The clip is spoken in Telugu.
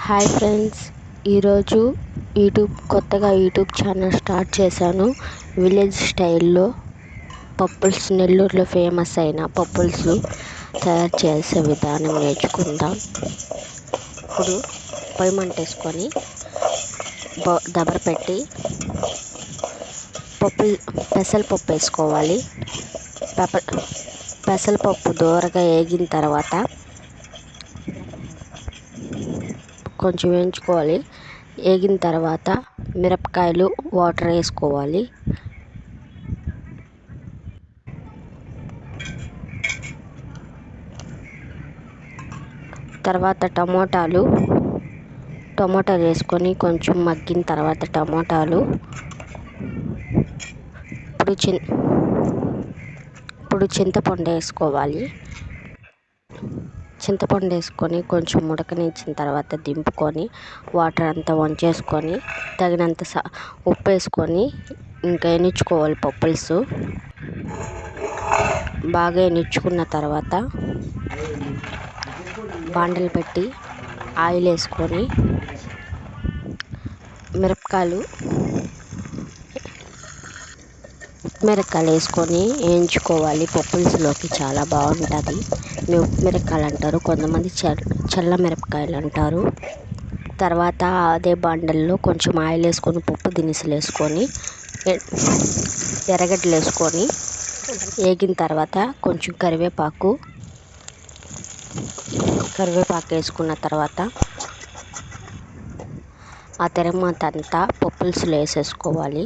హాయ్ ఫ్రెండ్స్, ఈరోజు కొత్తగా యూట్యూబ్ ఛానల్ స్టార్ట్ చేశాను. విలేజ్ స్టైల్లో పప్పుల్స్, నెల్లూరులో ఫేమస్ అయిన పప్పుల్స్ తయారు చేసే విధానం నేర్చుకుందాం. ఇప్పుడు పొయ్యి మంట వేసుకొని దబర పెట్టి పెసరపప్పు వేసుకోవాలి. పెసరపప్పు దోరగా వేగిన తర్వాత కొంచెం వేయించుకోవాలి. వేగిన తర్వాత మిరపకాయలు, వాటర్ వేసుకోవాలి. తర్వాత టమోటాలు వేసుకొని కొంచెం మగ్గిన తర్వాత ఇప్పుడు చింతపండు వేసుకోవాలి. చింతపండు వేసుకొని కొంచెం ఉడకనిచ్చిన తర్వాత దింపుకొని వాటర్ అంతా వంచేసుకొని తగినంత ఉప్పు వేసుకొని ఇంకా ఎనిచ్చుకోవాలి. పప్పుల్స్ బాగా ఎనిచ్చుకున్న తర్వాత బాండలు పెట్టి ఆయిల్ వేసుకొని మిరపకాయలు వేసుకొని వేయించుకోవాలి. పప్పుల్స్లోకి చాలా బాగుంటుంది. మేము ఉప్పు మిరపకాయలు అంటారు, కొంతమంది చల్ల మిరపకాయలు అంటారు. తర్వాత అదే బాండల్లో కొంచెం ఆయిల్ వేసుకొని పప్పు దినుసులు వేసుకొని ఎర్రగడ్డలు వేసుకొని వేగిన తర్వాత కొంచెం కరివేపాకు వేసుకున్న తర్వాత ఆ తెరమాత అంతా పప్పుల్స్లో వేసేసుకోవాలి.